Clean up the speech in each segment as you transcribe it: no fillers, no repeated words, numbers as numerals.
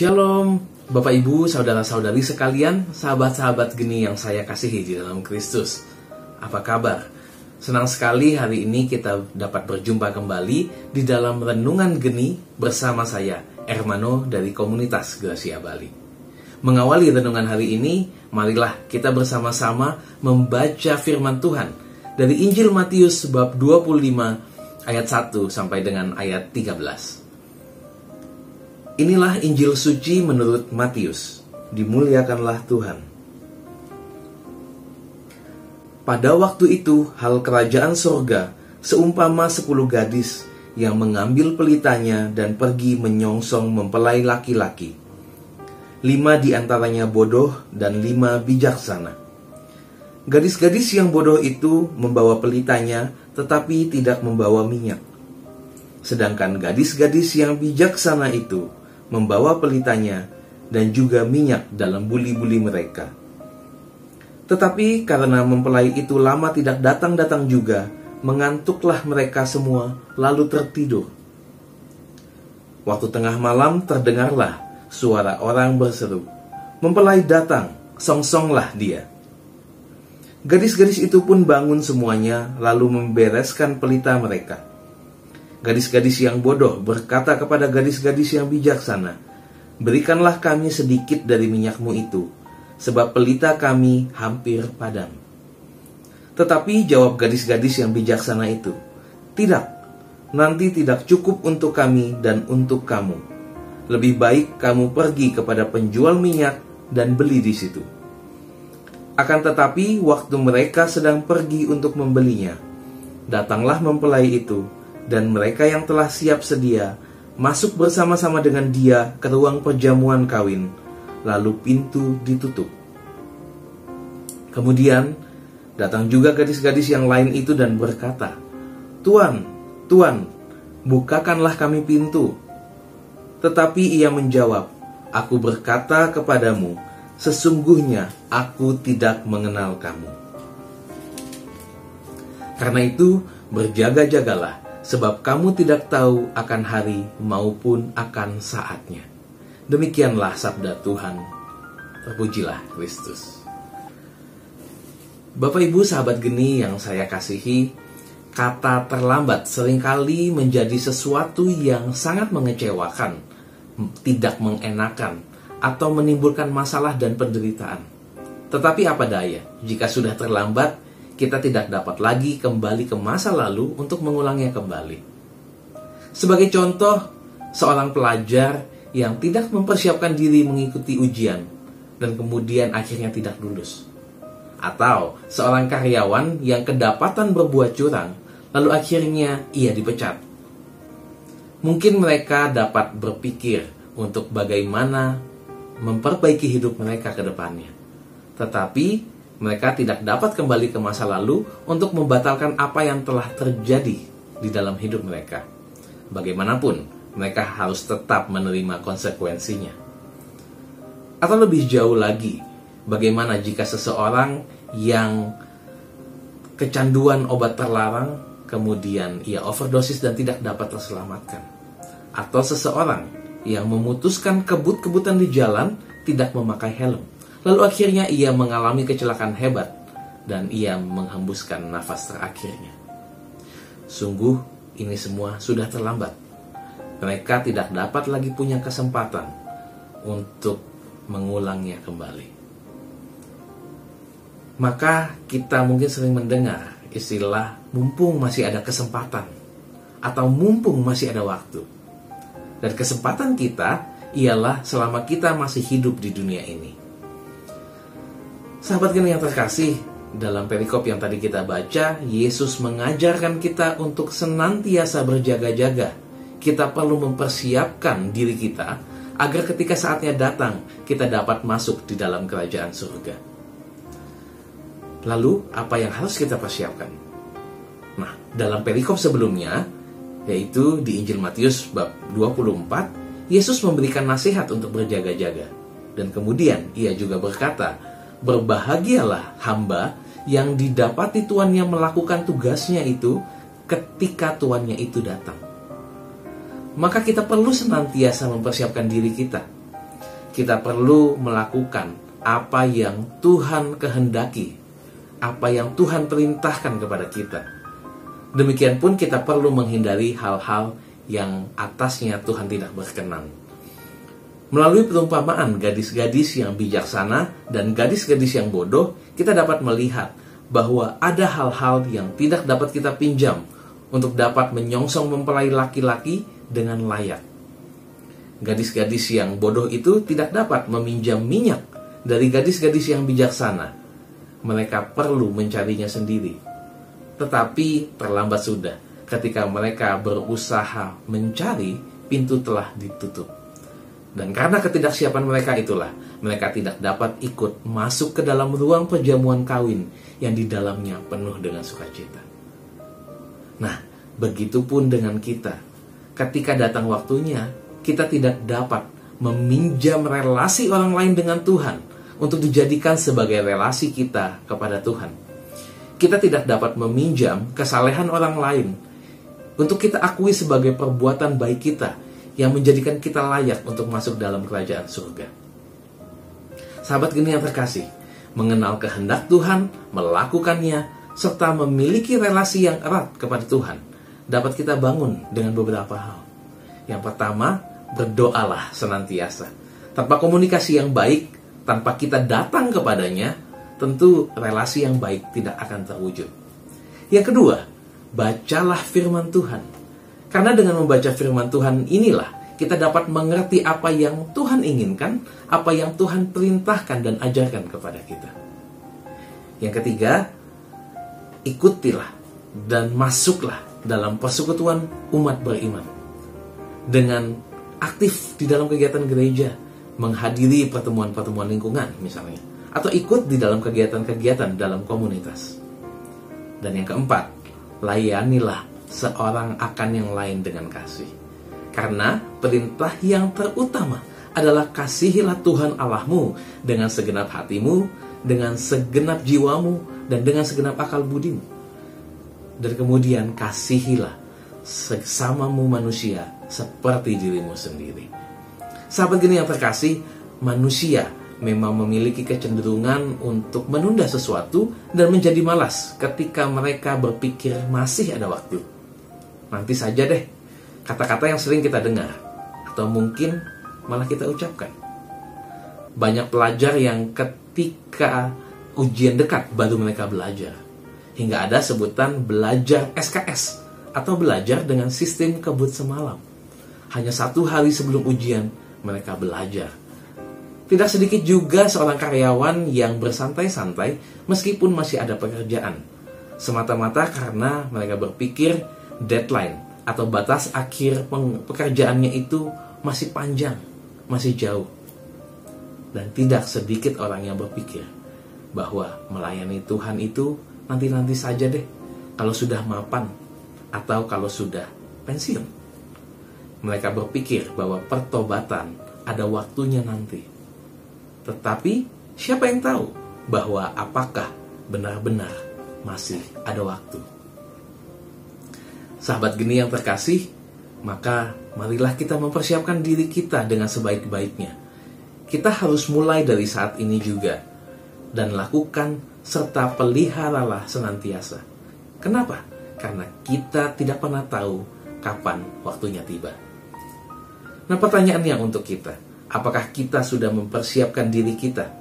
Shalom, Bapak Ibu, saudara-saudari sekalian, sahabat-sahabat geni yang saya kasihi di dalam Kristus. Apa kabar? Senang sekali hari ini kita dapat berjumpa kembali di dalam renungan geni bersama saya, Ermano dari komunitas Gracia Bali. Mengawali renungan hari ini, marilah kita bersama-sama membaca firman Tuhan dari Injil Matius bab 25 ayat 1 sampai dengan ayat 13. Inilah Injil suci menurut Matius. Dimuliakanlah Tuhan. Pada waktu itu, hal kerajaan sorga seumpama 10 gadis yang mengambil pelitanya dan pergi menyongsong mempelai laki-laki. 5 di antaranya bodoh dan 5 bijaksana. Gadis-gadis yang bodoh itu membawa pelitanya, tetapi tidak membawa minyak. Sedangkan gadis-gadis yang bijaksana itu membawa pelitanya dan juga minyak dalam buli-buli mereka. Tetapi karena mempelai itu lama tidak datang-datang juga, mengantuklah mereka semua, lalu tertidur. Waktu tengah malam terdengarlah suara orang berseru, "Mempelai datang, songsonglah dia." Gadis-gadis itu pun bangun semuanya, lalu membereskan pelita mereka. Gadis-gadis yang bodoh berkata kepada gadis-gadis yang bijaksana, "Berikanlah kami sedikit dari minyakmu itu, sebab pelita kami hampir padam." Tetapi jawab gadis-gadis yang bijaksana itu, "Tidak, nanti tidak cukup untuk kami dan untuk kamu. Lebih baik kamu pergi kepada penjual minyak dan beli di situ." Akan tetapi waktu mereka sedang pergi untuk membelinya, datanglah mempelai itu, dan mereka yang telah siap sedia masuk bersama-sama dengan dia ke ruang perjamuan kawin, lalu pintu ditutup. Kemudian datang juga gadis-gadis yang lain itu dan berkata, "Tuan, Tuan, bukakanlah kami pintu." Tetapi ia menjawab, "Aku berkata kepadamu, sesungguhnya aku tidak mengenal kamu." Karena itu berjaga-jagalah, sebab kamu tidak tahu akan hari maupun akan saatnya. Demikianlah sabda Tuhan. Terpujilah Kristus. Bapak Ibu sahabat geni yang saya kasihi, kata terlambat seringkali menjadi sesuatu yang sangat mengecewakan, tidak mengenakan, atau menimbulkan masalah dan penderitaan. Tetapi apa daya, jika sudah terlambat, kita tidak dapat lagi kembali ke masa lalu untuk mengulangnya kembali. Sebagai contoh, seorang pelajar yang tidak mempersiapkan diri mengikuti ujian dan kemudian akhirnya tidak lulus. Atau seorang karyawan yang kedapatan berbuat curang, lalu akhirnya ia dipecat. Mungkin mereka dapat berpikir untuk bagaimana memperbaiki hidup mereka ke depannya. Tetapi mereka tidak dapat kembali ke masa lalu untuk membatalkan apa yang telah terjadi di dalam hidup mereka. Bagaimanapun, mereka harus tetap menerima konsekuensinya. Atau lebih jauh lagi, bagaimana jika seseorang yang kecanduan obat terlarang, kemudian ia overdosis dan tidak dapat terselamatkan? Atau seseorang yang memutuskan kebut-kebutan di jalan, tidak memakai helm, lalu akhirnya ia mengalami kecelakaan hebat dan ia menghembuskan nafas terakhirnya. Sungguh ini semua sudah terlambat. Mereka tidak dapat lagi punya kesempatan untuk mengulangnya kembali. Maka kita mungkin sering mendengar istilah mumpung masih ada kesempatan atau mumpung masih ada waktu. Dan kesempatan kita ialah selama kita masih hidup di dunia ini. Sahabat geni yang terkasih, dalam perikop yang tadi kita baca, Yesus mengajarkan kita untuk senantiasa berjaga-jaga. Kita perlu mempersiapkan diri kita agar ketika saatnya datang, kita dapat masuk di dalam kerajaan surga. Lalu, apa yang harus kita persiapkan? Nah, dalam perikop sebelumnya, yaitu di Injil Matius bab 24, Yesus memberikan nasihat untuk berjaga-jaga. Dan kemudian ia juga berkata, "Berbahagialah hamba yang didapati tuannya melakukan tugasnya itu ketika tuannya itu datang." Maka kita perlu senantiasa mempersiapkan diri kita. kita perlu melakukan apa yang Tuhan kehendaki, apa yang Tuhan perintahkan kepada kita. Demikian pun kita perlu menghindari hal-hal yang atasnya Tuhan tidak berkenan. Melalui perumpamaan gadis-gadis yang bijaksana dan gadis-gadis yang bodoh, kita dapat melihat bahwa ada hal-hal yang tidak dapat kita pinjam untuk dapat menyongsong mempelai laki-laki dengan layak. Gadis-gadis yang bodoh itu tidak dapat meminjam minyak dari gadis-gadis yang bijaksana. Mereka perlu mencarinya sendiri. Tetapi terlambat sudah. Ketika mereka berusaha mencari, pintu telah ditutup. Dan karena ketidaksiapan mereka itulah, mereka tidak dapat ikut masuk ke dalam ruang perjamuan kawin yang di dalamnya penuh dengan sukacita. Nah, begitupun dengan kita. Ketika datang waktunya, kita tidak dapat meminjam relasi orang lain dengan Tuhan untuk dijadikan sebagai relasi kita kepada Tuhan. Kita tidak dapat meminjam kesalehan orang lain untuk kita akui sebagai perbuatan baik kita yang menjadikan kita layak untuk masuk dalam kerajaan surga. Sahabat geni yang terkasih, mengenal kehendak Tuhan, melakukannya, serta memiliki relasi yang erat kepada Tuhan dapat kita bangun dengan beberapa hal. Yang pertama, berdoalah senantiasa. Tanpa komunikasi yang baik, tanpa kita datang kepadanya, tentu relasi yang baik tidak akan terwujud. Yang kedua, bacalah firman Tuhan. Karena dengan membaca firman Tuhan inilah kita dapat mengerti apa yang Tuhan inginkan, apa yang Tuhan perintahkan dan ajarkan kepada kita. Yang ketiga, ikutilah dan masuklah dalam persekutuan umat beriman. Dengan aktif di dalam kegiatan gereja, menghadiri pertemuan-pertemuan lingkungan misalnya, atau ikut di dalam kegiatan-kegiatan dalam komunitas. Dan yang keempat, layanilah seorang akan yang lain dengan kasih. Karena perintah yang terutama adalah kasihilah Tuhan Allahmu dengan segenap hatimu, dengan segenap jiwamu, dan dengan segenap akal budimu. Dan kemudian kasihilah sesamamu manusia seperti dirimu sendiri. Sahabat geni yang terkasih, manusia memang memiliki kecenderungan untuk menunda sesuatu dan menjadi malas ketika mereka berpikir masih ada waktu. Nanti saja deh, kata-kata yang sering kita dengar atau mungkin malah kita ucapkan. Banyak pelajar yang ketika ujian dekat baru mereka belajar. Hingga ada sebutan belajar SKS atau belajar dengan sistem kebut semalam. Hanya 1 hari sebelum ujian mereka belajar. Tidak sedikit juga seorang karyawan yang bersantai-santai meskipun masih ada pekerjaan. Semata-mata karena mereka berpikir deadline atau batas akhir pekerjaannya itu masih panjang, masih jauh. Dan tidak sedikit orang yang berpikir bahwa melayani Tuhan itu nanti-nanti saja deh, kalau sudah mapan atau kalau sudah pensiun. Mereka berpikir bahwa pertobatan ada waktunya nanti. Tetapi siapa yang tahu bahwa apakah benar-benar masih ada waktu? Sahabat geni yang terkasih, maka marilah kita mempersiapkan diri kita dengan sebaik-baiknya. Kita harus mulai dari saat ini juga dan lakukan serta peliharalah senantiasa. Kenapa? Karena kita tidak pernah tahu kapan waktunya tiba. Nah, pertanyaannya untuk kita, apakah kita sudah mempersiapkan diri kita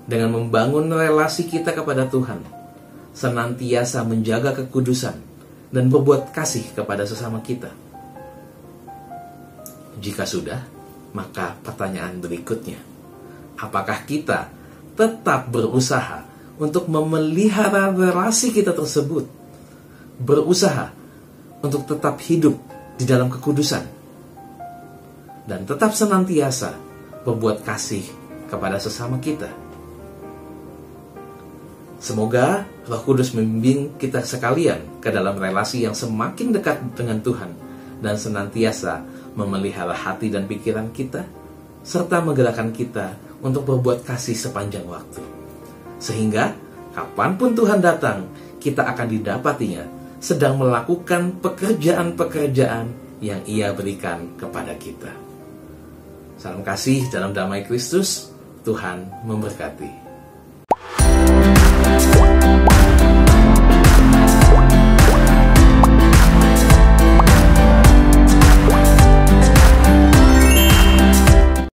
dengan membangun relasi kita kepada Tuhan, senantiasa menjaga kekudusan dan berbuat kasih kepada sesama kita? Jika sudah, maka pertanyaan berikutnya, apakah kita tetap berusaha untuk memelihara relasi kita tersebut, berusaha untuk tetap hidup di dalam kekudusan, dan tetap senantiasa berbuat kasih kepada sesama kita? Semoga Roh Kudus membimbing kita sekalian ke dalam relasi yang semakin dekat dengan Tuhan dan senantiasa memelihara hati dan pikiran kita, serta menggerakkan kita untuk berbuat kasih sepanjang waktu. Sehingga kapanpun Tuhan datang, kita akan didapatinya sedang melakukan pekerjaan-pekerjaan yang Ia berikan kepada kita. Salam kasih dalam damai Kristus. Tuhan memberkati.